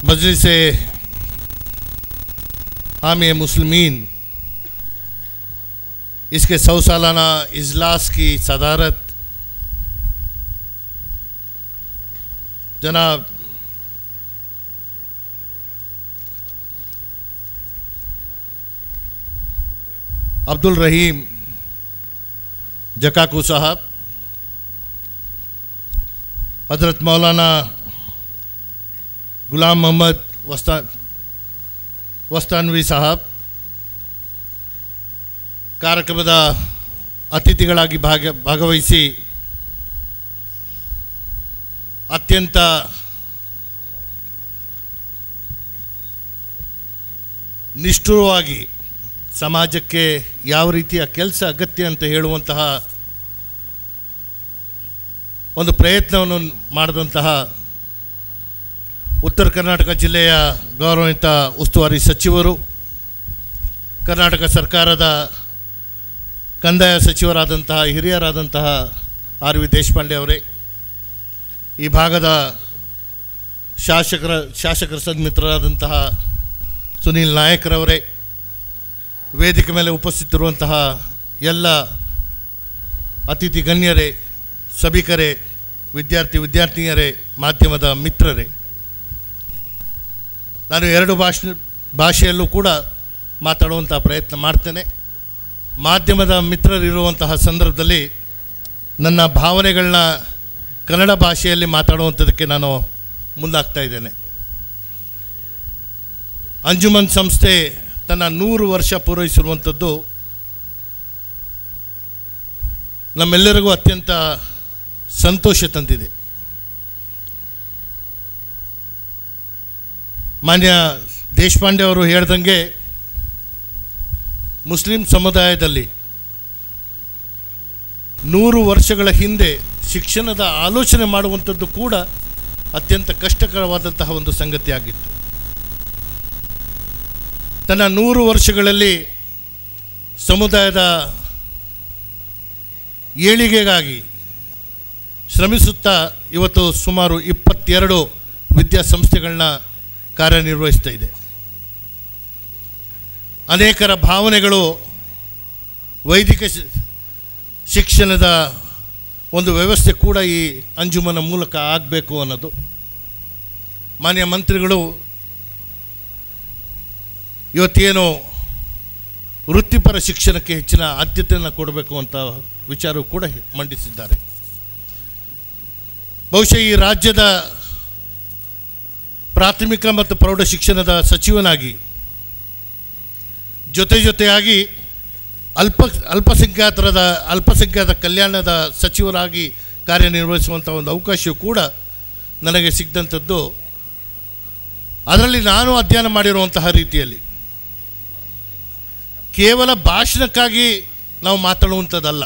मजलिस हामी मुस्लिमीन इसके 100 सालाना इजलास की सदारत जनाब अब्दुल रहीम जकाकू साहब, हज़रत मौलाना गुलाम मोहम्मद वस्तानवी साहब, ಕಾರ್ಯಕ್ರಮದ ಅತಿಥಿಗಳಾಗಿ ಭಾಗವಹಿಸಿ ಅತ್ಯಂತ ನಿಷ್ಠುರವಾಗಿ ಸಮಾಜಕ್ಕೆ ಯಾವ ರೀತಿಯ ಕೆಲಸ ಅಗತ್ಯ ಅಂತ ಹೇಳುವಂತಹ ಒಂದು ಪ್ರಯತ್ನವನ್ನು ಮಾಡಿದಂತಹ ಉತ್ತರ ಕರ್ನಾಟಕ ಜಿಲ್ಲೆಯ ಗೌರವಾನ್ವಿತ ಉಸ್ತುವಾರಿ ಸಚಿವರು, ಕರ್ನಾಟಕ ಸರ್ಕಾರದ ಕಂದಾಯ ಸಚಿವರಾದಂತಹ ಹಿರಿಯರಾದಂತಹ ಆರ್ ವಿ ದೇಶಪಾಂಡೆ ಅವರೇ, ಈ ಭಾಗದ ಶಾಸಕರ ಸನ್ಮಿತ್ರರಾದಂತಹ ಸುನೀಲ್ ನಾಯಕರವರೇ, ವೇದಿಕೆ ಮೇಲೆ ಉಪಸ್ಥಿತರಿರುವಂತಹ ಎಲ್ಲ ಅತಿಥಿ ಗಣ್ಯರೇ, ಸಭಿಕರೇ, ವಿದ್ಯಾರ್ಥಿನಿಯರೇ, ಮಾಧ್ಯಮದ ಮಿತ್ರರೇ, ನಾನು 2 ಭಾಷೆಯಲ್ಲೂ ಕೂಡ ಮಾತಾಡುವಂಥ ಪ್ರಯತ್ನ ಮಾಡ್ತೇನೆ. ಮಾಧ್ಯಮದ ಮಿತ್ರರಿರುವಂತಹ ಸಂದರ್ಭದಲ್ಲಿ ನನ್ನ ಭಾವನೆಗಳನ್ನ ಕನ್ನಡ ಭಾಷೆಯಲ್ಲಿ ಮಾತಾಡುವಂಥದ್ದಕ್ಕೆ ನಾನು ಮುಂದಾಗ್ತಾ ಇದ್ದೇನೆ. ಅಂಜುಮನ್ ಸಂಸ್ಥೆ ತನ್ನ 100 ವರ್ಷ ಪೂರೈಸಿರುವಂಥದ್ದು ನಮ್ಮೆಲ್ಲರಿಗೂ ಅತ್ಯಂತ ಸಂತೋಷ ತಂದಿದೆ. ಮಾನ್ಯ ದೇಶಪಾಂಡೆ ಅವರು ಹೇಳ್ದಂಗೆ ಮುಸ್ಲಿಂ ಸಮುದಾಯದಲ್ಲಿ 100 ವರ್ಷಗಳ ಹಿಂದೆ ಶಿಕ್ಷಣದ ಆಲೋಚನೆ ಮಾಡುವಂಥದ್ದು ಕೂಡ ಅತ್ಯಂತ ಕಷ್ಟಕರವಾದಂತಹ ಒಂದು ಸಂಗತಿಯಾಗಿತ್ತು. ತನ್ನ 100 ವರ್ಷಗಳಲ್ಲಿ ಸಮುದಾಯದ ಏಳಿಗೆಗಾಗಿ ಶ್ರಮಿಸುತ್ತಾ ಇವತ್ತು ಸುಮಾರು 22 ವಿದ್ಯಾಸಂಸ್ಥೆಗಳನ್ನ ಕಾರ್ಯನಿರ್ವಹಿಸ್ತಾ ಇದೆ. ಅನೇಕರ ಭಾವನೆಗಳು ವೈದಿಕ ಶಿಕ್ಷಣದ ಒಂದು ವ್ಯವಸ್ಥೆ ಕೂಡ ಈ ಅಂಜುಮನ ಮೂಲಕ ಆಗಬೇಕು ಅನ್ನೋದು. ಮಾನ್ಯ ಮಂತ್ರಿಗಳು ಇವತ್ತೇನು ವೃತ್ತಿಪರ ಶಿಕ್ಷಣಕ್ಕೆ ಹೆಚ್ಚಿನ ಆದ್ಯತೆಯನ್ನು ಕೊಡಬೇಕು ಅಂತ ವಿಚಾರ ಕೂಡ ಮಂಡಿಸಿದ್ದಾರೆ. ಬಹುಶಃ ಈ ರಾಜ್ಯದ ಪ್ರಾಥಮಿಕ ಮತ್ತು ಪ್ರೌಢ ಶಿಕ್ಷಣದ ಸಚಿವನಾಗಿ ಜೊತೆಯಾಗಿ ಅಲ್ಪಸಂಖ್ಯಾತ ಕಲ್ಯಾಣದ ಸಚಿವರಾಗಿ ಕಾರ್ಯನಿರ್ವಹಿಸುವಂಥ ಒಂದು ಅವಕಾಶವೂ ಕೂಡ ನನಗೆ ಸಿಕ್ಕಿದಂಥದ್ದು. ಅದರಲ್ಲಿ ನಾನು ಅಧ್ಯಯನ ಮಾಡಿರುವಂತಹ ರೀತಿಯಲ್ಲಿ ಕೇವಲ ಭಾಷಣಕ್ಕಾಗಿ ನಾವು ಮಾತಾಡುವಂಥದ್ದಲ್ಲ,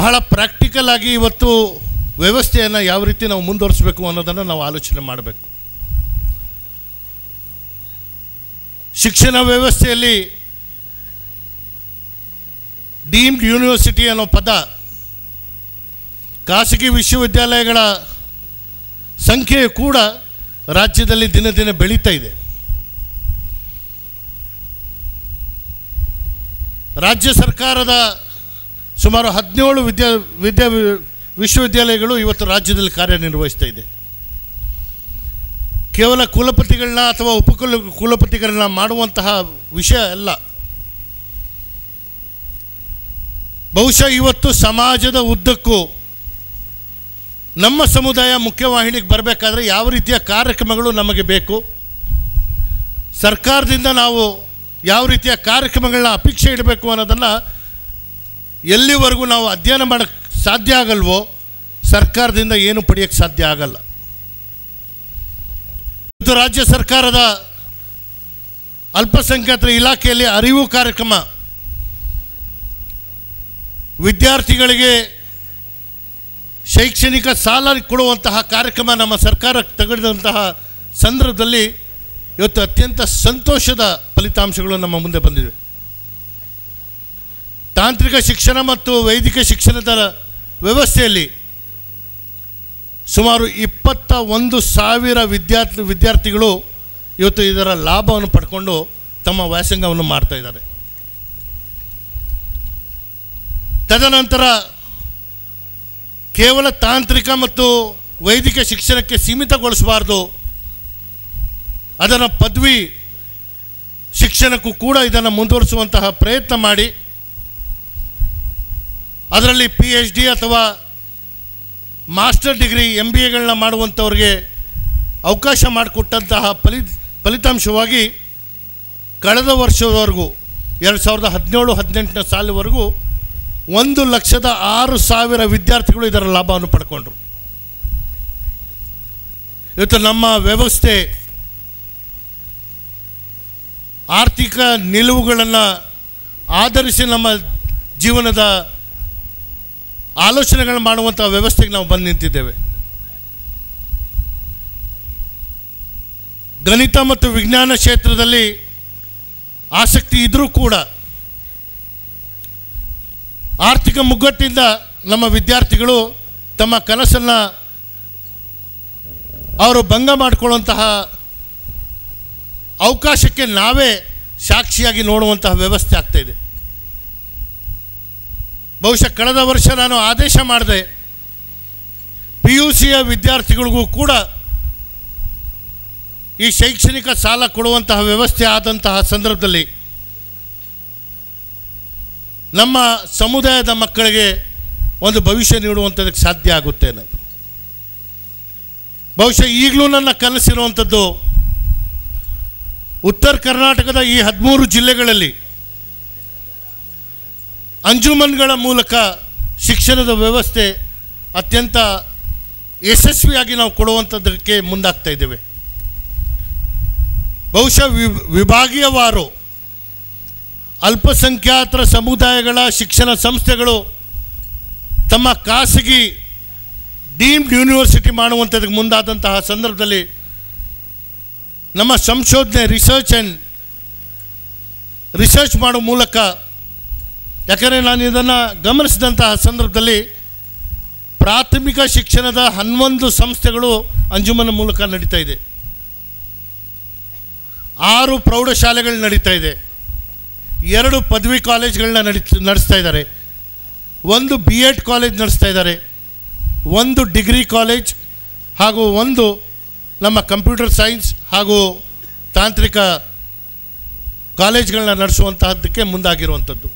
ಬಹಳ ಪ್ರಾಕ್ಟಿಕಲ್ ಆಗಿ ಇವತ್ತು ವ್ಯವಸ್ಥೆಯನ್ನು ಯಾವ ರೀತಿ ನಾವು ಮುಂದುವರಿಸಬೇಕು ಅನ್ನೋದನ್ನು ನಾವು ಆಲೋಚನೆ ಮಾಡಬೇಕು. ಶಿಕ್ಷಣ ವ್ಯವಸ್ಥೆಯಲ್ಲಿ ಡೀಮ್ಡ್ ಯೂನಿವರ್ಸಿಟಿ ಅನ್ನೋ ಪದ, ಖಾಸಗಿ ವಿಶ್ವವಿದ್ಯಾಲಯಗಳ ಸಂಖ್ಯೆ ಕೂಡ ರಾಜ್ಯದಲ್ಲಿ ದಿನ ದಿನ ಬೆಳೀತಾ ಇದೆ. ರಾಜ್ಯ ಸರ್ಕಾರದ ಸುಮಾರು 17 ವಿಶ್ವವಿದ್ಯಾಲಯಗಳು ಇವತ್ತು ರಾಜ್ಯದಲ್ಲಿ ಕಾರ್ಯನಿರ್ವಹಿಸ್ತಾ ಇದೆ. ಕೇವಲ ಕುಲಪತಿಗಳನ್ನ ಅಥವಾ ಕುಲಪತಿಗಳನ್ನ ಮಾಡುವಂತಹ ವಿಷಯ ಅಲ್ಲ. ಬಹುಶಃ ಇವತ್ತು ಸಮಾಜದ ಉದ್ದಕ್ಕೂ ನಮ್ಮ ಸಮುದಾಯ ಮುಖ್ಯವಾಹಿನಿಗೆ ಬರಬೇಕಾದ್ರೆ ಯಾವ ರೀತಿಯ ಕಾರ್ಯಕ್ರಮಗಳು ನಮಗೆ ಬೇಕು, ಸರ್ಕಾರದಿಂದ ನಾವು ಯಾವ ರೀತಿಯ ಕಾರ್ಯಕ್ರಮಗಳನ್ನ ಅಪೇಕ್ಷೆ ಇಡಬೇಕು ಅನ್ನೋದನ್ನು ಎಲ್ಲಿವರೆಗೂ ನಾವು ಅಧ್ಯಯನ ಮಾಡೋಕ್ಕೆ ಸಾಧ್ಯ ಆಗಲ್ವೋ ಸರ್ಕಾರದಿಂದ ಏನು ಪಡೆಯೋಕ್ಕೆ ಸಾಧ್ಯ ಆಗಲ್ಲ. ಇದು ರಾಜ್ಯ ಸರ್ಕಾರದ ಅಲ್ಪಸಂಖ್ಯಾತರ ಇಲಾಖೆಯಲ್ಲಿ ಅರಿವು ಕಾರ್ಯಕ್ರಮ, ವಿದ್ಯಾರ್ಥಿಗಳಿಗೆ ಶೈಕ್ಷಣಿಕ ಸಾಲ ಕೊಡುವಂತಹ ಕಾರ್ಯಕ್ರಮ ನಮ್ಮ ಸರ್ಕಾರ ತೆಗೆದಂತಹ ಸಂದರ್ಭದಲ್ಲಿ ಇವತ್ತು ಅತ್ಯಂತ ಸಂತೋಷದ ಫಲಿತಾಂಶಗಳು ನಮ್ಮ ಮುಂದೆ ಬಂದಿವೆ. ತಾಂತ್ರಿಕ ಶಿಕ್ಷಣ ಮತ್ತು ವೈದಿಕ ಶಿಕ್ಷಣದ ವ್ಯವಸ್ಥೆಯಲ್ಲಿ ಸುಮಾರು 21,000 ವಿದ್ಯಾರ್ಥಿಗಳು ಇವತ್ತು ಇದರ ಲಾಭವನ್ನು ಪಡ್ಕೊಂಡು ತಮ್ಮ ವ್ಯಾಸಂಗವನ್ನು ಮಾಡ್ತಾ ಇದ್ದಾರೆ. ತದನಂತರ ಕೇವಲ ತಾಂತ್ರಿಕ ಮತ್ತು ವೈದ್ಯಕೀಯ ಶಿಕ್ಷಣಕ್ಕೆ ಸೀಮಿತಗೊಳಿಸಬಾರ್ದು, ಅದರ ಪದವಿ ಶಿಕ್ಷಣಕ್ಕೂ ಕೂಡ ಇದನ್ನು ಮುಂದುವರಿಸುವಂತಹ ಪ್ರಯತ್ನ ಮಾಡಿ ಅದರಲ್ಲಿ PhD ಅಥವಾ ಮಾಸ್ಟರ್ ಡಿಗ್ರಿ MBAಗಳನ್ನ ಮಾಡುವಂಥವ್ರಿಗೆ ಅವಕಾಶ ಮಾಡಿಕೊಟ್ಟಂತಹ ಫಲಿತಾಂಶವಾಗಿ ಕಳೆದ ವರ್ಷದವರೆಗೂ 2017-18 ಸಾಲಿನವರೆಗೂ 1,06,000 ವಿದ್ಯಾರ್ಥಿಗಳು ಇದರ ಲಾಭವನ್ನು ಪಡ್ಕೊಂಡ್ರು. ಇವತ್ತು ನಮ್ಮ ವ್ಯವಸ್ಥೆ ಆರ್ಥಿಕ ನಿಲುವುಗಳನ್ನು ಆಧರಿಸಿ ನಮ್ಮ ಜೀವನದ ಆಲೋಚನೆಗಳು ಮಾಡುವಂಥ ವ್ಯವಸ್ಥೆಗೆ ನಾವು ಬಂದು ನಿಂತಿದ್ದೇವೆ. ಗಣಿತ ಮತ್ತು ವಿಜ್ಞಾನ ಕ್ಷೇತ್ರದಲ್ಲಿ ಆಸಕ್ತಿ ಇದ್ದರೂ ಕೂಡ ಆರ್ಥಿಕ ಮುಗ್ಗಟ್ಟಿಂದ ನಮ್ಮ ವಿದ್ಯಾರ್ಥಿಗಳು ತಮ್ಮ ಕನಸನ್ನು ಅವರು ಭಂಗ ಮಾಡಿಕೊಳ್ಳುವಂತಹ ಅವಕಾಶಕ್ಕೆ ನಾವೇ ಸಾಕ್ಷಿಯಾಗಿ ನೋಡುವಂತಹ ವ್ಯವಸ್ಥೆ ಆಗ್ತಾಯಿದೆ. ಬಹುಶಃ ಕಳೆದ ವರ್ಷ ನಾನು ಆದೇಶ ಮಾಡಿದೆ, PUCಯ ವಿದ್ಯಾರ್ಥಿಗಳಿಗೂ ಕೂಡ ಈ ಶೈಕ್ಷಣಿಕ ಸಾಲ ಕೊಡುವಂತಹ ವ್ಯವಸ್ಥೆ ಆದಂತಹ ಸಂದರ್ಭದಲ್ಲಿ ನಮ್ಮ ಸಮುದಾಯದ ಮಕ್ಕಳಿಗೆ ಒಂದು ಭವಿಷ್ಯ ನೀಡುವಂಥದ್ದಕ್ಕೆ ಸಾಧ್ಯ ಆಗುತ್ತೆ ಅನ್ನೋದು. ಬಹುಶಃ ಈಗಲೂ ನನ್ನ ಕನಸಿರುವಂಥದ್ದು ಉತ್ತರ ಕರ್ನಾಟಕದ ಈ 13 ಜಿಲ್ಲೆಗಳಲ್ಲಿ ಅಂಜುಮನ್ಗಳ ಮೂಲಕ ಶಿಕ್ಷಣದ ವ್ಯವಸ್ಥೆ ಅತ್ಯಂತ ಯಶಸ್ವಿಯಾಗಿ ನಾವು ಕೊಡುವಂಥದ್ದಕ್ಕೆ ಮುಂದಾಗ್ತಾ ಇದ್ದೇವೆ. ಬಹುಶಃ ವಿಭಾಗೀಯವಾರು ಅಲ್ಪಸಂಖ್ಯಾತರ ಸಮುದಾಯಗಳ ಶಿಕ್ಷಣ ಸಂಸ್ಥೆಗಳು ತಮ್ಮ ಖಾಸಗಿ ಡೀಮ್ಡ್ ಯೂನಿವರ್ಸಿಟಿ ಮಾಡುವಂಥದ್ದಕ್ಕೆ ಮುಂದಾದಂತಹ ಸಂದರ್ಭದಲ್ಲಿ ನಮ್ಮ ಸಂಶೋಧನೆ ರಿಸರ್ಚ್ ಮಾಡೋ ಮೂಲಕ, ಯಾಕಂದರೆ ನಾನು ಇದನ್ನು ಗಮನಿಸಿದಂತಹ ಸಂದರ್ಭದಲ್ಲಿ ಪ್ರಾಥಮಿಕ ಶಿಕ್ಷಣದ 11 ಸಂಸ್ಥೆಗಳು ಅಂಜುಮನ ಮೂಲಕ ನಡೀತಾ ಇದೆ, 6 ಪ್ರೌಢಶಾಲೆಗಳು ನಡೀತಾ ಇದೆ, 2 ಪದವಿ ಕಾಲೇಜ್ಗಳನ್ನ ನಡೆಸ್ತಾ ಇದ್ದಾರೆ, 1 B.Ed ಕಾಲೇಜ್ ನಡೆಸ್ತಾ ಇದ್ದಾರೆ, 1 ಡಿಗ್ರಿ ಕಾಲೇಜ್ ಹಾಗೂ 1 ನಮ್ಮ ಕಂಪ್ಯೂಟರ್ ಸೈನ್ಸ್ ಹಾಗೂ ತಾಂತ್ರಿಕ ಕಾಲೇಜ್ಗಳನ್ನ ನಡೆಸುವಂತಹದ್ದಕ್ಕೆ ಮುಂದಾಗಿರುವಂಥದ್ದು.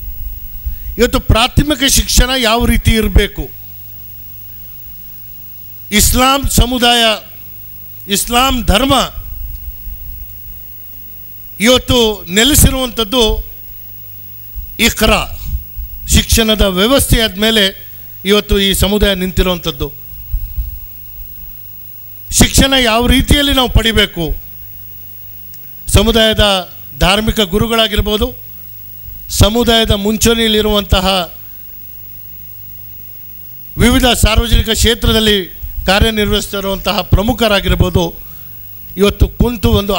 ಇವತ್ತು ಪ್ರಾಥಮಿಕ ಶಿಕ್ಷಣ ಯಾವ ರೀತಿ ಇರಬೇಕು, ಇಸ್ಲಾಂ ಸಮುದಾಯ, ಇಸ್ಲಾಂ ಧರ್ಮ ಇವತ್ತು ನೆಲೆಸಿರುವಂಥದ್ದು ಇಖ್ರಾ ಶಿಕ್ಷಣದ ವ್ಯವಸ್ಥೆ ಆದಮೇಲೆ ಇವತ್ತು ಈ ಸಮುದಾಯ ನಿಂತಿರುವಂಥದ್ದು. ಶಿಕ್ಷಣ ಯಾವ ರೀತಿಯಲ್ಲಿ ನಾವು ಪಡಿಬೇಕು, ಸಮುದಾಯದ ಧಾರ್ಮಿಕ ಗುರುಗಳಾಗಿರ್ಬೋದು, ಸಮುದಾಯದ ಮುಂಚೂಣಿಯಲ್ಲಿರುವಂತಹ ವಿವಿಧ ಸಾರ್ವಜನಿಕ ಕ್ಷೇತ್ರದಲ್ಲಿ ಕಾರ್ಯನಿರ್ವಹಿಸ್ತಿರುವಂತಹ ಪ್ರಮುಖರಾಗಿರ್ಬೋದು, ಇವತ್ತು ಕುಂತು ಒಂದು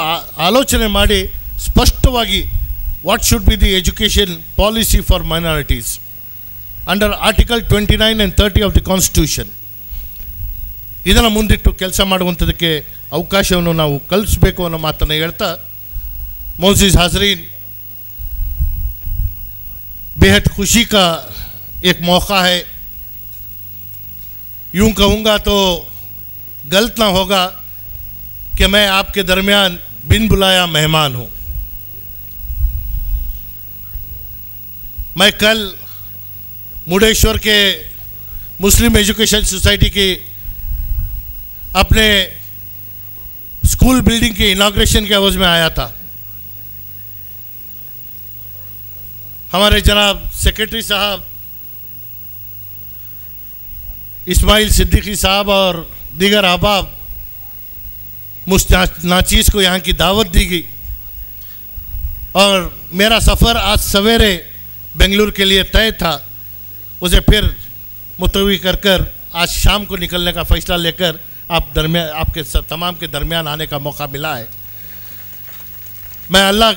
ಆಲೋಚನೆ ಮಾಡಿ ಸ್ಪಷ್ಟವಾಗಿ what should be the education policy for minorities under article 29 and 30 of the constitution, ಇದನ್ನು ಮುಂದಿಟ್ಟು ಕೆಲಸ ಮಾಡುವಂಥದ್ದಕ್ಕೆ ಅವಕಾಶವನ್ನು ನಾವು ಕಲಿಸಬೇಕು ಅನ್ನೋ ಮಾತನ್ನು ಹೇಳ್ತಾ, मोअज़्ज़िज़ हाज़रीन, बेहद खुशी का एक मौका है. यूँ कहूँगा तो गलत ना होगा कि मैं आपके दरमियान बिन बुलाया मेहमान हूँ. मैं कल मुर्डेश्वर के मुस्लिम एजुकेशन सोसाइटी की अपने स्कूल बिल्डिंग के इनाग्रेशन के एवज में आया था. हमारे जनाब सेक्रेटरी साहब इस्माइल सिद्दीकी साहब और दीगर अहबाब नाचीज़ को यहाँ की दावत दी गई और मेरा सफ़र आज सवेरे बेंगलुरु के लिए तय था. उसे फिर मुतवी कर आज शाम को निकलने का फ़ैसला लेकर आपके तमाम के दरमियान आने का मौका मिला है. मैं अल्लाह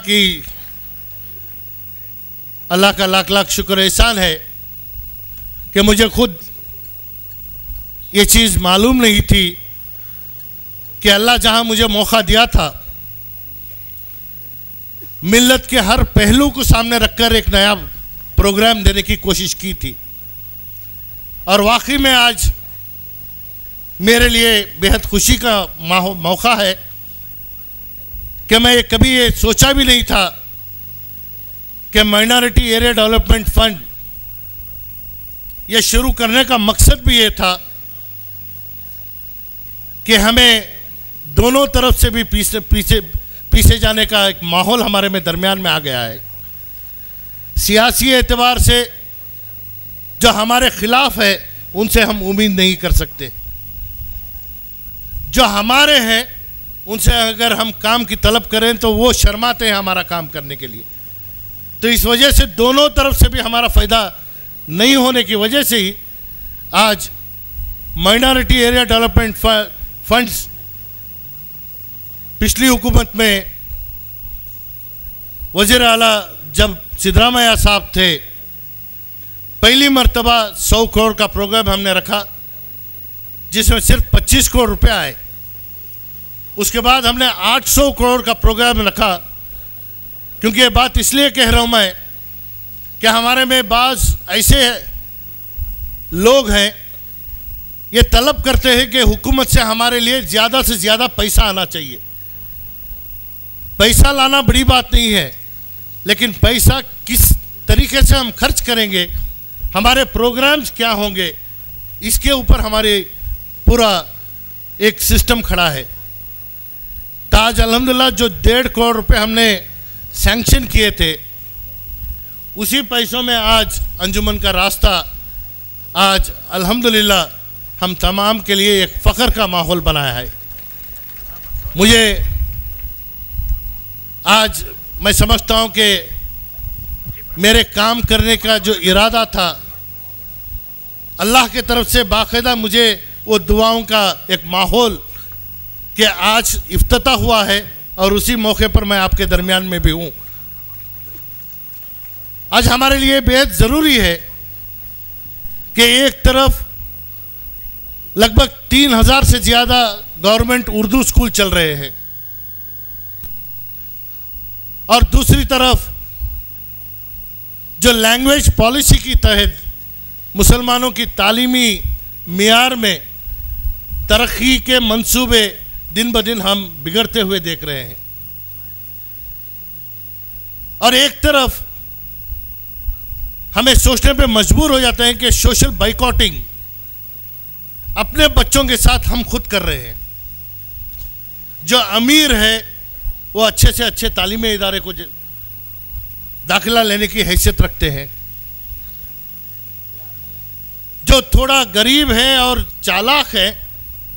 का लाख लाख शुक्र एहसान है कि मुझे खुद ये चीज़ मालूम नहीं थी कि अल्लाह जहाँ मुझे मौका दिया था, मिल्लत के हर पहलू को सामने रखकर एक नया प्रोग्राम देने की कोशिश की थी। और वाकई में आज मेरे लिए बेहद खुशी का मौका है कि मैं कभी ये सोचा भी नहीं था कि माइनॉरिटी एरिया डेवलपमेंट फंड ये शुरू करने का मकसद भी ये था कि हमें दोनों तरफ से भी पीछे जाने का एक माहौल हमारे में दरमियान में आ गया है। सियासी एतबार से जो हमारे खिलाफ है उनसे हम उम्मीद नहीं कर सकते, जो हमारे हैं उनसे अगर हम काम की तलब करें तो वो शर्माते हैं हमारा काम करने के लिए। तो इस वजह से दोनों तरफ से भी हमारा फ़ायदा नहीं होने की वजह से ही आज माइनॉरिटी एरिया डेवलपमेंट फंड्स पिछली हुकूमत में वज़ीर आला जब सिद्धरामैया साहब थे, पहली मर्तबा 100 करोड़ का प्रोग्राम हमने रखा जिसमें सिर्फ 25 करोड़ रुपए आए। उसके बाद हमने 800 करोड़ का प्रोग्राम रखा, क्योंकि ये बात इसलिए कह रहा हूँ मैं कि हमारे में बाज़ ऐसे लोग हैं ये तलब करते हैं कि हुकूमत से हमारे लिए ज़्यादा से ज़्यादा पैसा आना चाहिए। पैसा लाना बड़ी बात नहीं है, लेकिन पैसा किस तरीके से हम खर्च करेंगे, हमारे प्रोग्राम्स क्या होंगे, इसके ऊपर हमारे पूरा एक सिस्टम खड़ा है। ताज अल्हम्दुलिल्लाह जो 1.5 करोड़ रुपए हमने सैंक्शन किए थे, उसी पैसों में आज अंजुमन का रास्ता आज अल्हम्दुलिल्लाह हम तमाम के लिए एक फ़ख्र का माहौल बनाया है। मुझे आज मैं समझता हूँ कि मेरे काम करने का जो इरादा था, अल्लाह के तरफ से बाकायदा मुझे वो दुआओं का एक माहौल कि आज इफ्तिताह हुआ है और उसी मौके पर मैं आपके दरमियान में भी हूँ। आज हमारे लिए बेहद ज़रूरी है कि एक तरफ लगभग 3000 से ज़्यादा गवर्नमेंट उर्दू स्कूल चल रहे हैं और दूसरी तरफ जो लैंग्वेज पॉलिसी के तहत मुसलमानों की तालीमी मियार में तरक्की के मंसूबे दिन ब दिन हम बिगड़ते हुए देख रहे हैं। और एक तरफ हमें सोचने पे मजबूर हो जाते हैं कि सोशल बाइकॉटिंग अपने बच्चों के साथ हम खुद कर रहे हैं। जो अमीर है वो अच्छे से अच्छे तालीमी इदारे को दाखिला लेने की हैसियत रखते हैं, जो थोड़ा गरीब है और चालाक है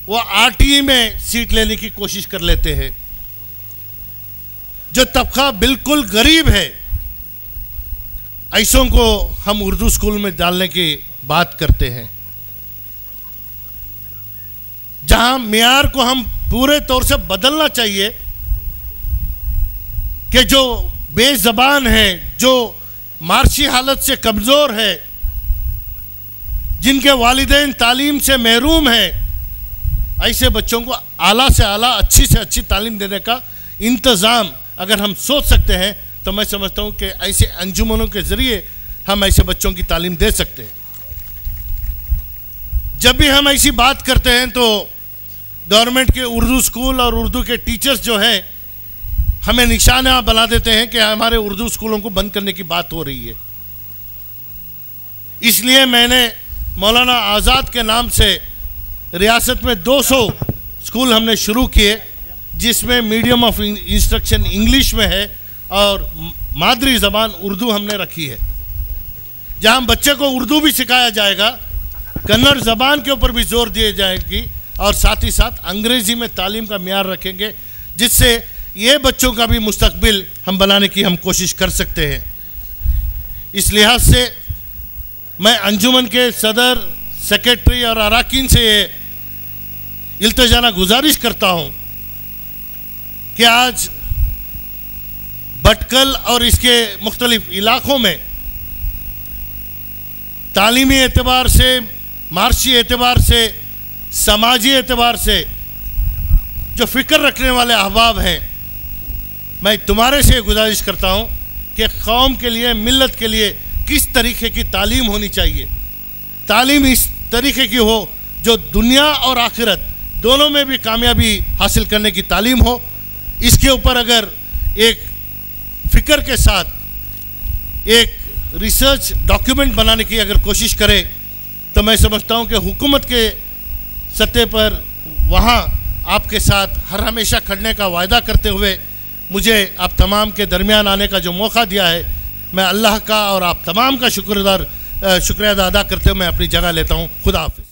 वो आरटीई में सीट लेने की कोशिश कर लेते हैं। जो तबका बिल्कुल गरीब है ऐसों को हम उर्दू स्कूल में डालने की बात करते हैं। जहां मियार को हम पूरे तौर से बदलना चाहिए कि जो बेज़बान है, जो मार्शी हालत से कमज़ोर है, जिनके वालिदैन तालीम से महरूम हैं, ऐसे बच्चों को आला से आला अच्छी से अच्छी तालीम देने का इंतज़ाम अगर हम सोच सकते हैं तो मैं समझता हूँ कि ऐसे अंजुमनों के ज़रिए हम ऐसे बच्चों की तालीम दे सकते हैं। जब भी हम ऐसी बात करते हैं तो गवर्नमेंट के उर्दू स्कूल और उर्दू के टीचर्स जो हैं हमें निशाना बना देते हैं कि हमारे उर्दू स्कूलों को बंद करने की बात हो रही है। इसलिए मैंने मौलाना आज़ाद के नाम से रियासत में 200 स्कूल हमने शुरू किए, जिसमें मीडियम ऑफ इंस्ट्रक्शन इंग्लिश में है और मादरी ज़बान उर्दू हमने रखी है, जहां बच्चे को उर्दू भी सिखाया जाएगा, कन्नड़ ज़बान के ऊपर भी जोर दिए जाएगी और साथ ही साथ अंग्रेज़ी में तालीम का मियार रखेंगे, जिससे ये बच्चों का भी मुस्तकबिल हम बनाने की हम कोशिश कर सकते हैं। इस लिहाज से मैं अंजुमन के सदर, सेक्रेटरी और अराकीन से ये इल्तिजाना गुजारिश करता हूँ कि आज भटकल और इसके मुख्तलिफ इलाक़ों में तालीमी एतबार से, मार्शी एतबार से समाजी एतबार से जो फ़िक्र रखने वाले अहबाब हैं, मैं तुम्हारे से गुजारिश करता हूँ कि कौम के लिए, मिल्लत के लिए किस तरीके की तालीम होनी चाहिए। तालीम इस तरीके की हो जो दुनिया और आखिरत दोनों में भी कामयाबी हासिल करने की तालीम हो। इसके ऊपर अगर एक फ़िक्र के साथ एक रिसर्च डॉक्यूमेंट बनाने की अगर कोशिश करें तो मैं समझता हूँ कि हुकूमत के सतह पर वहाँ आपके साथ हर हमेशा खड़ने का वायदा करते हुए मुझे आप तमाम के दरमियान आने का जो मौका दिया है, मैं अल्लाह का और आप तमाम का शुक्रिया अदा करते हुए मैं अपनी जगह लेता हूँ। खुदा हाफिज़।